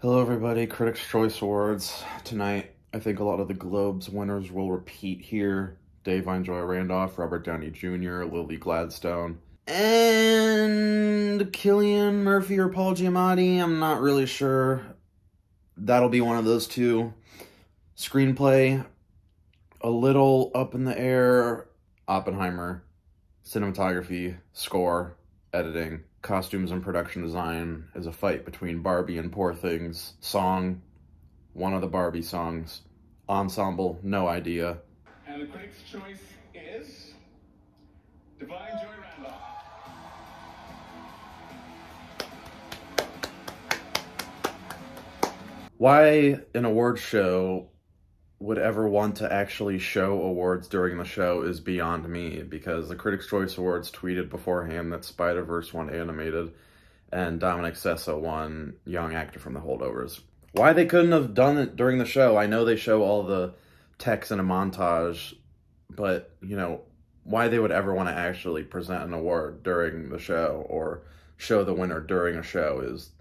Hello everybody, Critics' Choice Awards. Tonight, I think a lot of the Globes winners will repeat here. Da'Vine Joy Randolph, Robert Downey Jr., Lily Gladstone, and Cillian Murphy or Paul Giamatti. I'm not really sure. That'll be one of those two. Screenplay, a little up in the air. Oppenheimer. Cinematography, score, editing, costumes and production design is a fight between Barbie and Poor Things. Song, one of the Barbie songs. Ensemble, no idea. And the critic's choice is Da'Vine Joy Randolph. Why an award show would ever want to actually show awards during the show is beyond me, because the Critics' Choice Awards tweeted beforehand that Spider-Verse won animated and Dominic Sessa won Young Actor from The Holdovers. Why they couldn't have done it during the show? I know they show all the text in a montage, but, you know, why they would ever want to actually present an award during the show or show the winner during a show is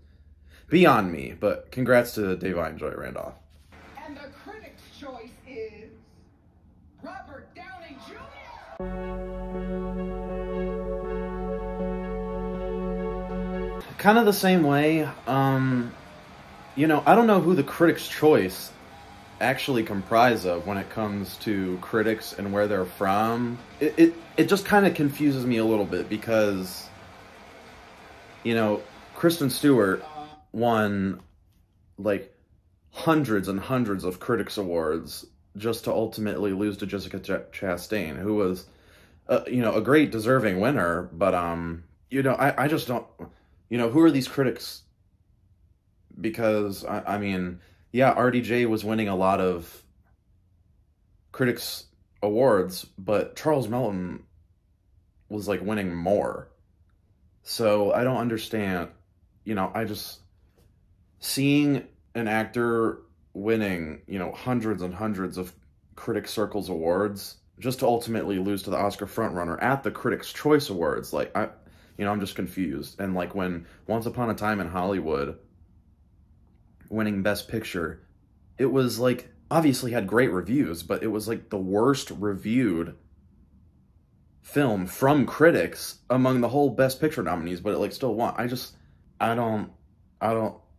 beyond me. But congrats to Da'Vine Joy Randolph. And the critic's choice is Robert Downey Jr. Kind of the same way, you know, I don't know who the Critics' Choice actually comprise of when it comes to critics and where they're from. It just kind of confuses me a little bit because, you know, Kristen Stewart won, like, hundreds and hundreds of Critics' Awards just to ultimately lose to Jessica Chastain, who was, you know, a great deserving winner, but, you know, I just don't, you know, who are these critics? Because, I mean, yeah, RDJ was winning a lot of Critics' Awards, but Charles Melton was, like, winning more. So, I don't understand, you know, seeing an actor winning, you know, hundreds and hundreds of Critics' Circles awards just to ultimately lose to the Oscar frontrunner at the Critics' Choice Awards, like, you know, I'm just confused. And, like, when Once Upon a Time in Hollywood winning Best Picture, it was, like, obviously had great reviews, but it was, like, the worst reviewed film from critics among the whole Best Picture nominees, but it, like, still won. I don't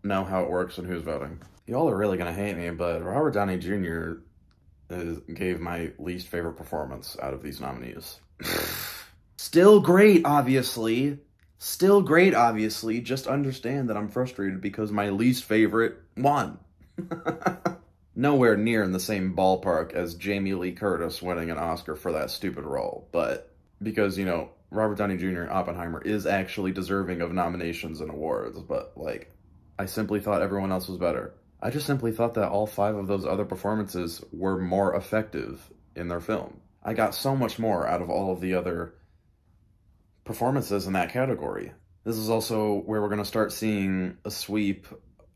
know how it works and who's voting. Y'all are really gonna hate me, but Robert Downey Jr. Gave my least favorite performance out of these nominees. Still great, obviously. Still great, obviously. Just understand that I'm frustrated because my least favorite won. Nowhere near in the same ballpark as Jamie Lee Curtis winning an Oscar for that stupid role. But because, you know, Robert Downey Jr. Oppenheimer is actually deserving of nominations and awards. But, like, I simply thought everyone else was better. I just simply thought that all 5 of those other performances were more effective in their film. I got so much more out of all of the other performances in that category. This is also where we're going to start seeing a sweep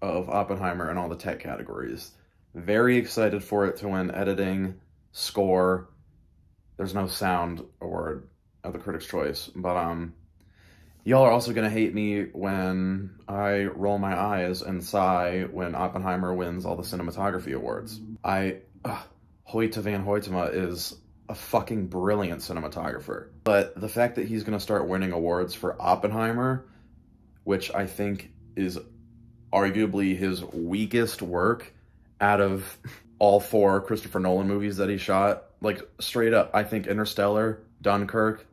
of Oppenheimer in all the tech categories. Very excited for it to win editing, score. There's no sound award at the Critics' Choice, but y'all are also going to hate me when I roll my eyes and sigh when Oppenheimer wins all the cinematography awards. Hoyte van Hoytema is a fucking brilliant cinematographer. But the fact that he's going to start winning awards for Oppenheimer, which I think is arguably his weakest work out of all 4 Christopher Nolan movies that he shot, like, straight up, I think Interstellar, Dunkirk,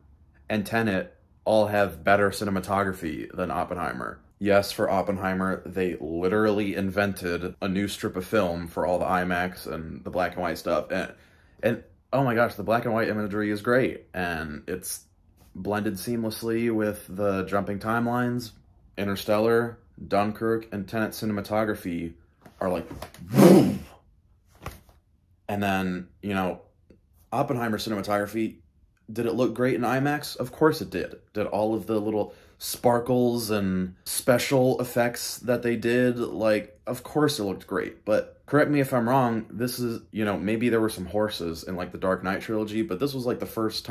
and Tenet all have better cinematography than Oppenheimer. Yes, for Oppenheimer, they literally invented a new strip of film for all the IMAX and the black and white stuff. And oh my gosh, the black and white imagery is great. And it's blended seamlessly with the jumping timelines. Interstellar, Dunkirk, and Tenet cinematography are like, boom! And then, you know, Oppenheimer cinematography, did it look great in IMAX? Of course it did. Did all of the little sparkles and special effects that they did, like, of course it looked great. But correct me if I'm wrong, this is, you know, maybe there were some horses in, like, the Dark Knight trilogy, but this was, like, the first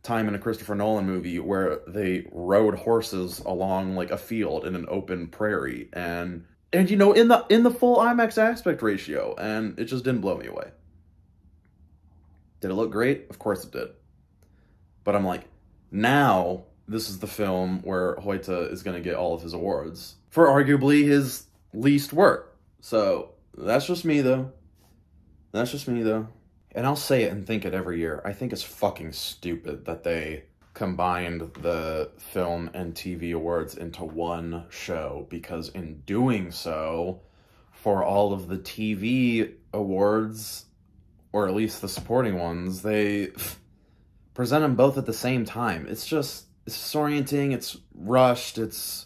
time in a Christopher Nolan movie where they rode horses along, like, a field in an open prairie, and And, you know, in the full IMAX aspect ratio, and it just didn't blow me away. Did it look great? Of course it did. But I'm like, now this is the film where Hoyte is going to get all of his awards for arguably his least work. So that's just me, though. That's just me, though. And I'll say it and think it every year. I think it's fucking stupid that they combined the film and TV awards into one show, because in doing so, for all of the TV awards, or at least the supporting ones, they present them both at the same time. It's disorienting, it's rushed, it's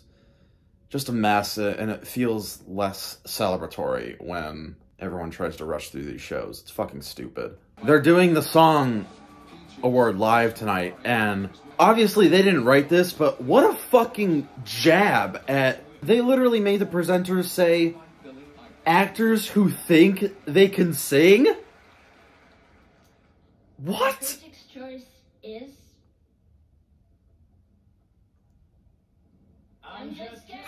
just a mess, and it feels less celebratory when everyone tries to rush through these shows. It's fucking stupid. They're doing the song award live tonight, and obviously they didn't write this, but what a fucking jab at... They literally made the presenters say, actors who think they can sing? What? Critics' choice is... I'm just kidding.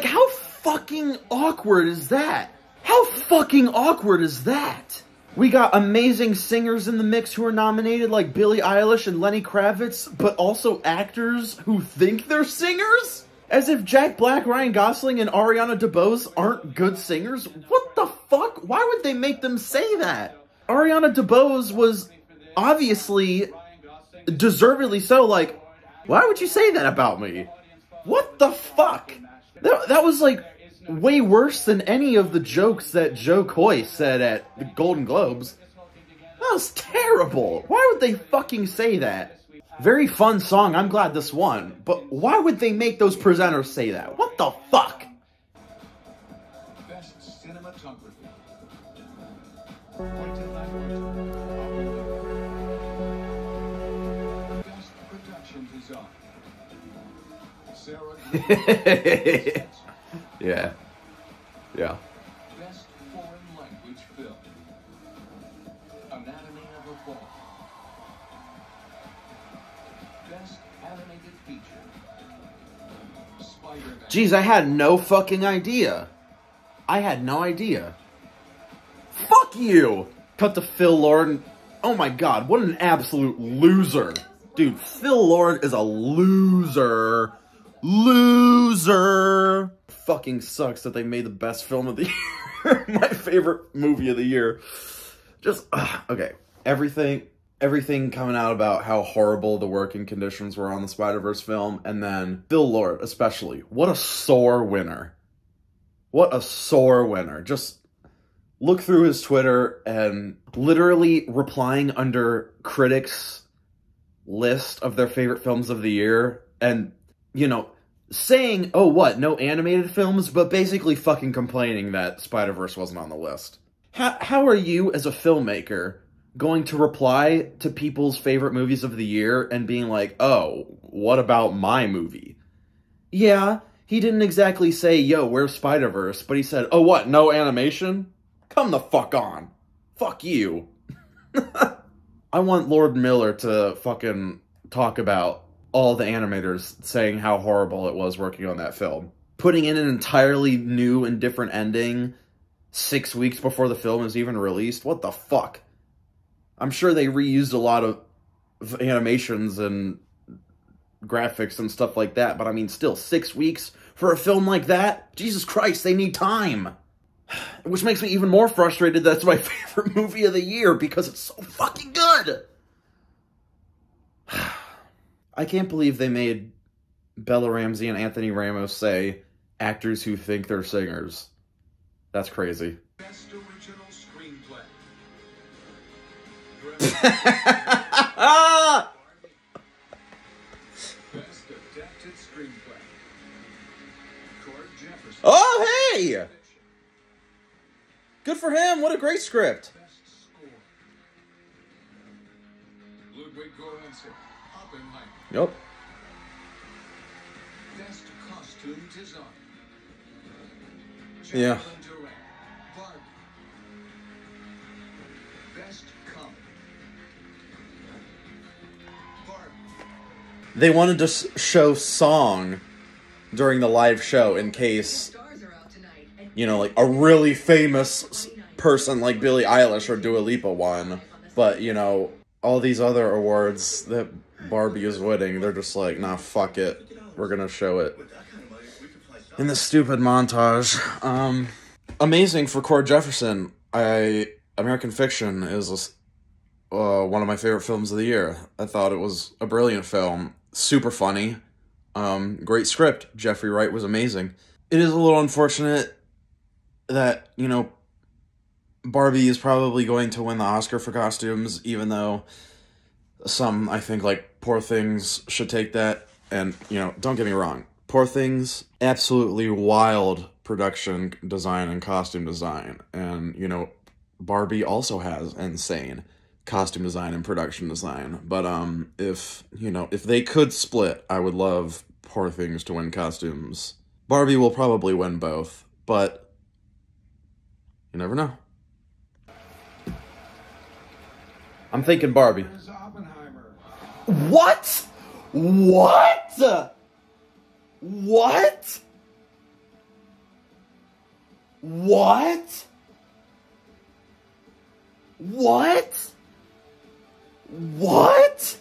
How fucking awkward is that? How fucking awkward is that? We got amazing singers in the mix who are nominated, like Billie Eilish and Lenny Kravitz, but also actors who think they're singers? As if Jack Black, Ryan Gosling, and Ariana DeBose aren't good singers? What the fuck? Why would they make them say that? Ariana DeBose was obviously, deservedly so, like, why would you say that about me? What the fuck? That was, like, way worse than any of the jokes that Joe Coy said at the Golden Globes. That was terrible. Why would they fucking say that? Very fun song. I'm glad this won. But why would they make those presenters say that? What the fuck? Best cinematography. Best production design. Sarah. Yeah. Yeah. Best foreign language film. Anatomy of a Fall. Best animated feature. Spider-Man. Jeez, I had no fucking idea. I had no idea. Fuck you! Cut to Phil Lord. Oh my god, what an absolute loser. Dude, Phil Lord is a loser. Loser! Fucking sucks that they made the best film of the year. My favorite movie of the year. Just, okay. Everything coming out about how horrible the working conditions were on the Spider-Verse film, and then Phil Lord, especially. What a sore winner. What a sore winner. Just look through his Twitter and literally replying under critics' list of their favorite films of the year, and, you know, saying, oh, what, no animated films, but basically fucking complaining that Spider-Verse wasn't on the list. How are you, as a filmmaker, going to reply to people's favorite movies of the year and being like, oh, what about my movie? Yeah, he didn't exactly say, yo, where's Spider-Verse, but he said, oh, what, no animation? Come the fuck on. Fuck you. I want Lord Miller to fucking talk about all the animators saying how horrible it was working on that film. Putting in an entirely new and different ending 6 weeks before the film is even released? What the fuck? I'm sure they reused a lot of animations and graphics and stuff like that, but I mean, still, 6 weeks for a film like that? Jesus Christ, they need time! Which makes me even more frustrated that it's my favorite movie of the year, because it's so fucking good! I can't believe they made Bella Ramsey and Anthony Ramos say actors who think they're singers. That's crazy. Best original screenplay. Best adapted screenplay. Cord Jefferson. Oh, hey! Good for him. What a great script. Best score. Ludwig Göransson. Oppenheimer. Yep. Best costume design. Yeah. Jacqueline Durant. Barbie. Best comedy. Barbie. They wanted to show song during the live show in case, you know, like a really famous person like Billie Eilish or Dua Lipa won. But, you know, all these other awards that Barbie is winning, they're just like, nah, fuck it. We're gonna show it in this stupid montage. Amazing for Cord Jefferson. American Fiction is one of my favorite films of the year. I thought it was a brilliant film. Super funny. Great script. Jeffrey Wright was amazing. It is a little unfortunate that, you know, Barbie is probably going to win the Oscar for costumes, even though some, I think, like, Poor Things should take that. And, you know, don't get me wrong. Poor Things, absolutely wild production design and costume design. And, you know, Barbie also has insane costume design and production design. But, if they could split, I would love Poor Things to win costumes. Barbie will probably win both, but you never know. I'm thinking Barbie. What? What? What? What? What? What?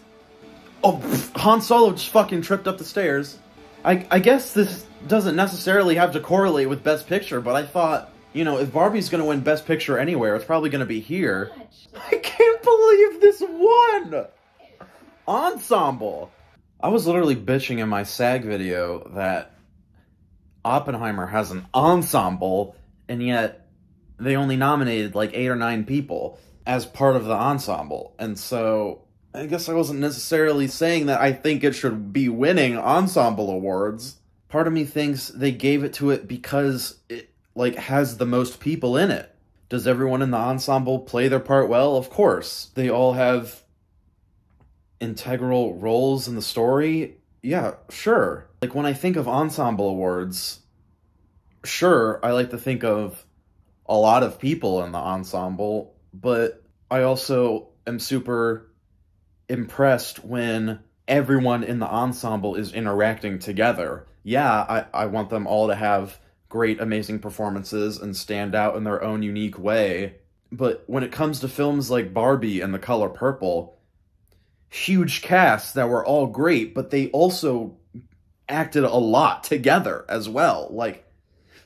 Oh, Han Solo just fucking tripped up the stairs. I guess this doesn't necessarily have to correlate with Best Picture, but I thought, you know, if Barbie's gonna win Best Picture anywhere, it's probably gonna be here. I can't believe this won! Ensemble! I was literally bitching in my SAG video that Oppenheimer has an ensemble, and yet they only nominated like 8 or 9 people as part of the ensemble. And so I guess I wasn't necessarily saying that I think it should be winning ensemble awards. Part of me thinks they gave it to it because it, like, has the most people in it. Does everyone in the ensemble play their part well? Of course. They all have integral roles in the story? Yeah, sure. Like, when I think of ensemble awards, sure, I like to think of a lot of people in the ensemble, but I also am super impressed when everyone in the ensemble is interacting together. Yeah, I want them all to have great, amazing performances and stand out in their own unique way. But when it comes to films like Barbie and The Color Purple, huge casts that were all great, but they also acted a lot together as well. Like,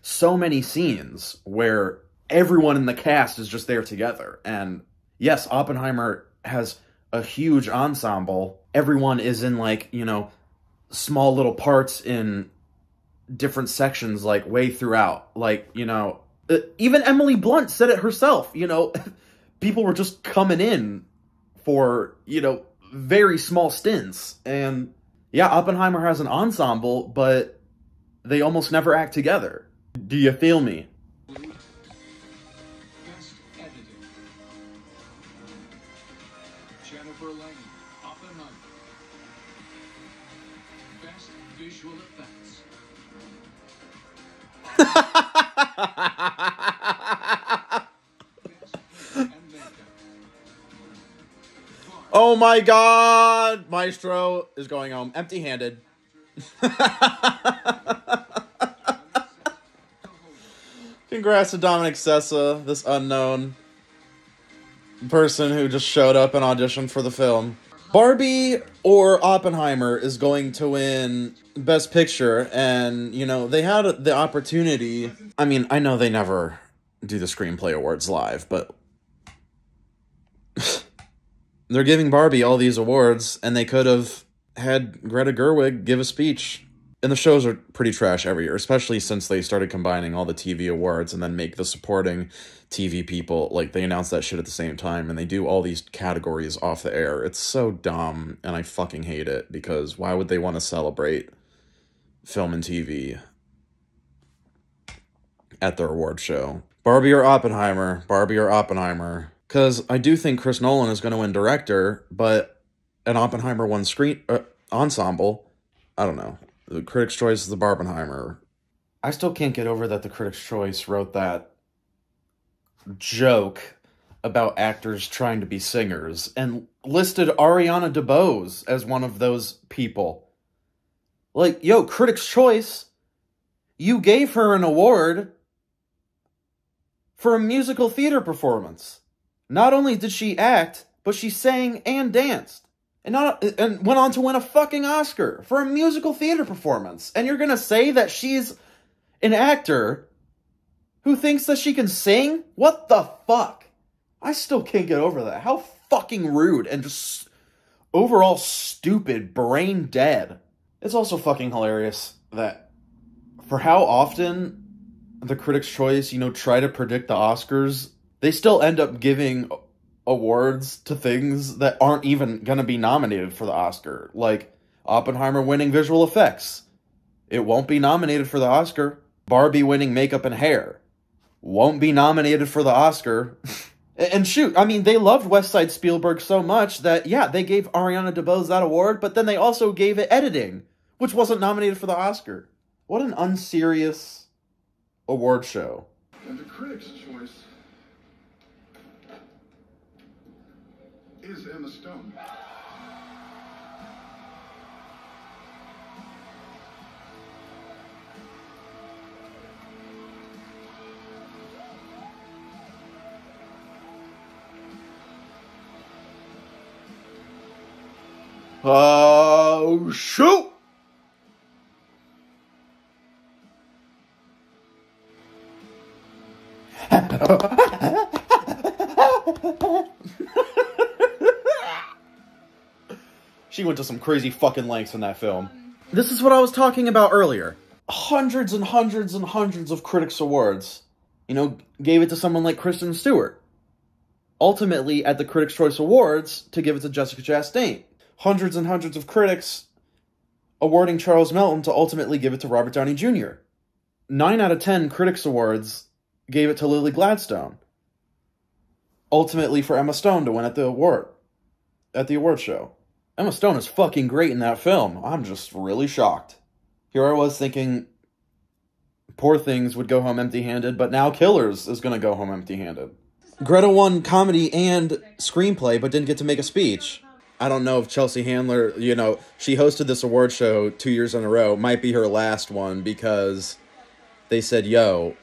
so many scenes where everyone in the cast is just there together. And yes, Oppenheimer has a huge ensemble. Everyone is in, like, you know, small little parts in different sections, like, way throughout. Like, you know, even Emily Blunt said it herself, you know, people were just coming in for, you know, very small stints. And yeah, Oppenheimer has an ensemble, but they almost never act together. Do you feel me? Best editing. Jennifer Lane, Oppenheimer. Best visual effects. Oh my god! Maestro is going home empty-handed. Congrats to Dominic Sessa, this unknown person who just showed up and auditioned for the film. Barbie or Oppenheimer is going to win Best Picture, and, you know, they had the opportunity. I mean, I know they never do the Screenplay Awards live, but they're giving Barbie all these awards, and they could have had Greta Gerwig give a speech. And the shows are pretty trash every year, especially since they started combining all the TV awards and then make the supporting TV people, like, they announce that shit at the same time, and they do all these categories off the air. It's so dumb, and I fucking hate it, because why would they want to celebrate film and TV at their award show? Barbie or Oppenheimer? Barbie or Oppenheimer? Because I do think Chris Nolan is going to win director, but an Oppenheimer won ensemble. I don't know. The Critics' Choice is the Barbenheimer. I still can't get over that the Critics' Choice wrote that joke about actors trying to be singers and listed Ariana DeBose as one of those people. Like, yo, Critics' Choice, You gave her an award for a musical theater performance. Not only did she act, but she sang and danced. And went on to win a fucking Oscar for a musical theater performance. And you're gonna say that she's an actor who thinks that she can sing? What the fuck? I still can't get over that. How fucking rude and just overall stupid, brain dead. It's also fucking hilarious that for how often the Critics' Choice, try to predict the Oscars, they still end up giving awards to things that aren't even gonna be nominated for the Oscar. Like, Oppenheimer winning visual effects. It won't be nominated for the Oscar. Barbie winning makeup and hair. Won't be nominated for the Oscar. And shoot, I mean, they loved West Side Spielberg so much that, yeah, they gave Ariana DeBose that award, but then they also gave it editing, which wasn't nominated for the Oscar. What an unserious award show. And the Critics' Choice is Emma Stone. Oh, shoot! She went to some crazy fucking lengths in that film. This is what I was talking about earlier. Hundreds and hundreds and hundreds of critics awards, gave it to someone like Kristen Stewart. Ultimately, at the Critics' Choice Awards, to give it to Jessica Chastain. Hundreds and hundreds of critics awarding Charles Melton to ultimately give it to Robert Downey Jr. 9 out of 10 Critics' Awards gave it to Lily Gladstone. Ultimately for Emma Stone to win at the award show. Emma Stone is fucking great in that film. I'm just really shocked. Here I was thinking Poor Things would go home empty-handed, but now Killers is going to go home empty-handed. Greta won comedy and screenplay, but didn't get to make a speech. I don't know if Chelsea Handler, she hosted this award show 2 years in a row. Might be her last one because they said, yo,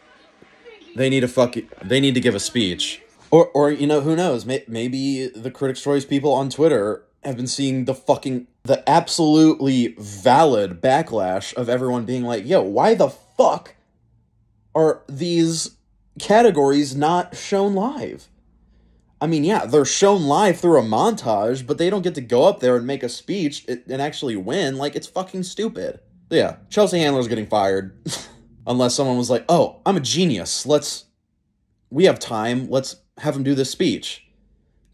they need to give a speech. Or who knows? Maybe the Critics' Choice people on Twitter have been seeing the absolutely valid backlash of everyone being like, yo, why the fuck are these categories not shown live? I mean, yeah, they're shown live through a montage, but they don't get to go up there and make a speech and actually win. Like, it's fucking stupid. Yeah, Chelsea Handler's getting fired. Unless someone was like, oh, I'm a genius. We have time. Let's have him do this speech.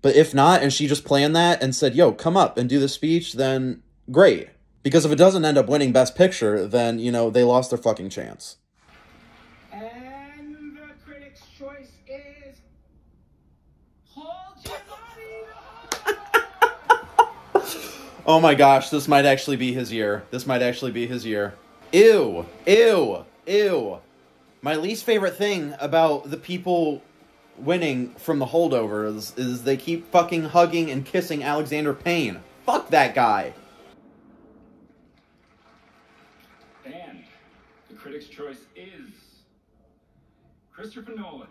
But if not, and she just planned that and said, yo, come up and do the speech, then great. Because if it doesn't end up winning Best Picture, then, they lost their fucking chance. And the Critics' Choice is Hold Your Body. Oh my gosh, this might actually be his year. Ew. Ew. Ew. My least favorite thing about the people winning from the holdovers is they keep fucking hugging and kissing Alexander Payne. Fuck that guy. And the Critics' Choice is Christopher Nolan.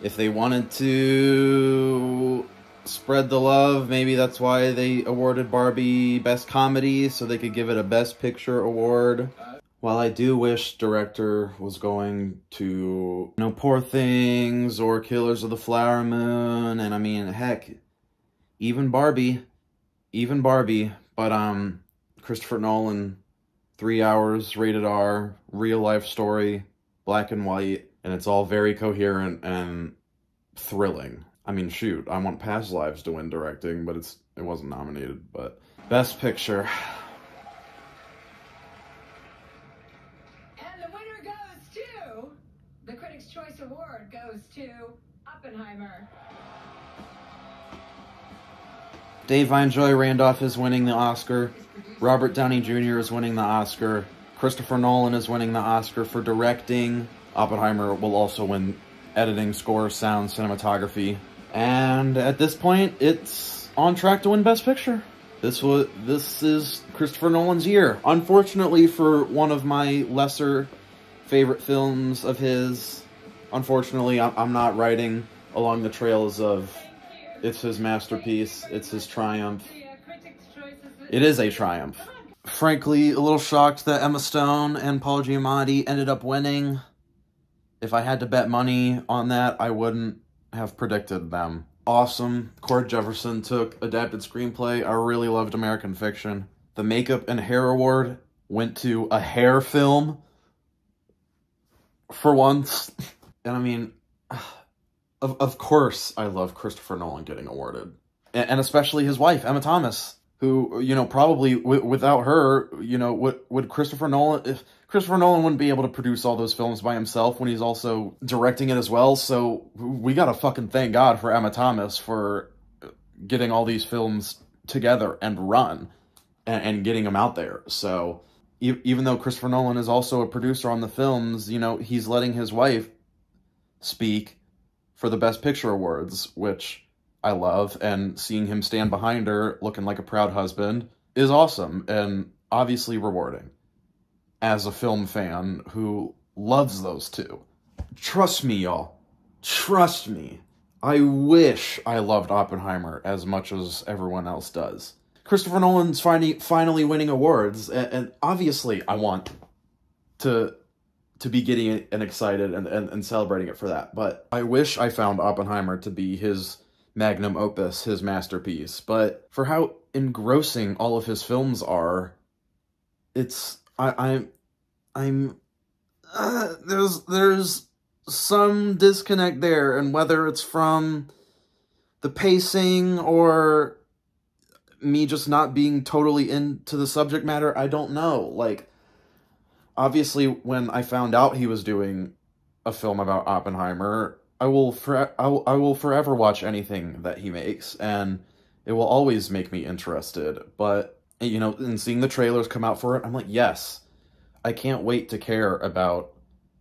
If they wanted to spread the love, maybe that's why they awarded Barbie Best Comedy, so they could give it a Best Picture award. While I do wish director was going to, Poor Things or Killers of the Flower Moon, and I mean, heck, even Barbie, but Christopher Nolan, 3 hours, rated R, real life story, black and white, and it's all very coherent and thrilling. I mean, shoot, I want Past Lives to win directing, but it wasn't nominated, but Best Picture. And the winner goes to... The Critics' Choice Award goes to Oppenheimer. Dave Joy Randolph is winning the Oscar. Robert Downey Jr. is winning the Oscar. Christopher Nolan is winning the Oscar for directing. Oppenheimer will also win editing, score, sound, cinematography. And at this point, it's on track to win Best Picture. This is Christopher Nolan's year. Unfortunately, for one of my lesser favorite films of his, unfortunately, I'm not riding along the trails of it's his masterpiece, it's his triumph. It is a triumph. Frankly, a little shocked that Emma Stone and Paul Giamatti ended up winning. If I had to bet money on that, I wouldn't have predicted them. Awesome. Cord Jefferson took adapted screenplay. I really loved American Fiction. The Makeup and Hair Award went to a hair film for once. And I mean, of course I love Christopher Nolan getting awarded. And especially his wife, Emma Thomas, who, you know, probably without her, you know, would Christopher Nolan... If Christopher Nolan wouldn't be able to produce all those films by himself when he's also directing it as well, so we gotta fucking thank God for Emma Thomas for getting all these films together and run, and getting them out there. So, even though Christopher Nolan is also a producer on the films, you know, he's letting his wife speak for the Best Picture awards, which I love, and seeing him stand behind her looking like a proud husband is awesome, and obviously rewarding. As a film fan who loves those two. Trust me, y'all. Trust me. I wish I loved Oppenheimer as much as everyone else does. Christopher Nolan's finally winning awards, and obviously I want to be getting and excited and celebrating it for that. But I wish I found Oppenheimer to be his magnum opus, his masterpiece. But for how engrossing all of his films are, it's... there's some disconnect there, and whether it's from the pacing or me just not being totally into the subject matter, I don't know. Like, obviously, when I found out he was doing a film about Oppenheimer, I will forever watch anything that he makes, and it will always make me interested. But, you know, and seeing the trailers come out for it, I'm like, yes, I can't wait to care about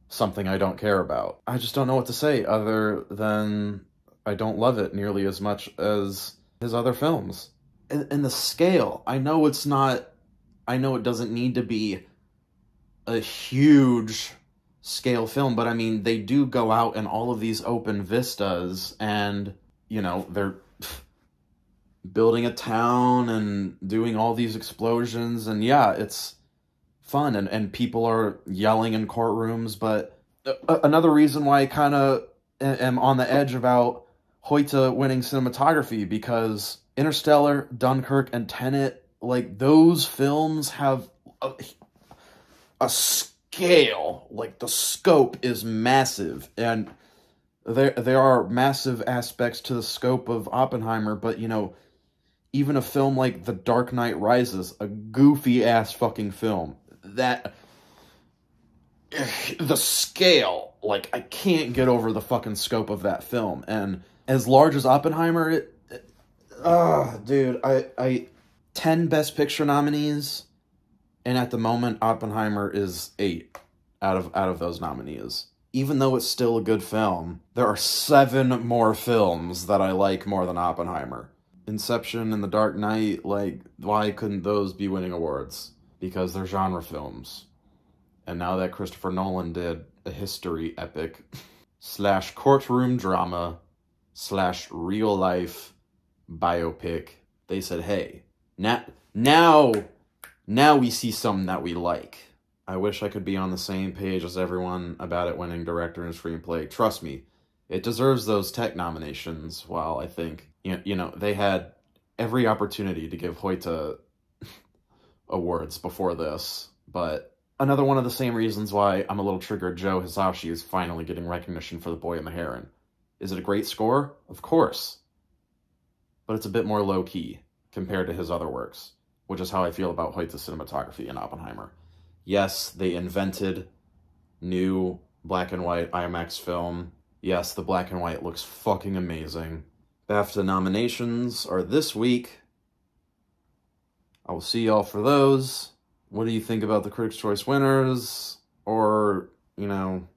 something I don't care about. I just don't know what to say other than I don't love it nearly as much as his other films. And the scale, I know it doesn't need to be a huge scale film, but I mean, they do go out in all of these open vistas, and, you know, they're building a town and doing all these explosions, and yeah, it's fun, and people are yelling in courtrooms. But another reason why I kind of am on the edge about Hoyte winning cinematography, because Interstellar, Dunkirk, and Tenet, like, those films have a scale, like, the scope is massive, and there are massive aspects to the scope of Oppenheimer, but, you know, even a film like The Dark Knight Rises, a goofy-ass fucking film, that, the scale, like, I can't get over the fucking scope of that film. And as large as Oppenheimer, dude, 10 Best Picture nominees, and at the moment, Oppenheimer is 8 out of those nominees. Even though it's still a good film, there are 7 more films that I like more than Oppenheimer. Inception and The Dark Knight, like, why couldn't those be winning awards? Because they're genre films. And now that Christopher Nolan did a history epic / courtroom drama / real life biopic, they said, hey, now we see something that we like. I wish I could be on the same page as everyone about it winning director and screenplay. Trust me, it deserves those tech nominations. While I think, you know, they had every opportunity to give Hoyte awards before this. But another one of the same reasons why I'm a little triggered Joe Hisaishi is finally getting recognition for The Boy and the Heron. Is it a great score? Of course. But it's a bit more low-key compared to his other works, which is how I feel about Hoyte's cinematography in Oppenheimer. Yes, they invented new black and white IMAX film. Yes, the black and white looks fucking amazing. BAFTA nominations are this week. I will see y'all for those. What do you think about the Critics' Choice winners? Or, you know,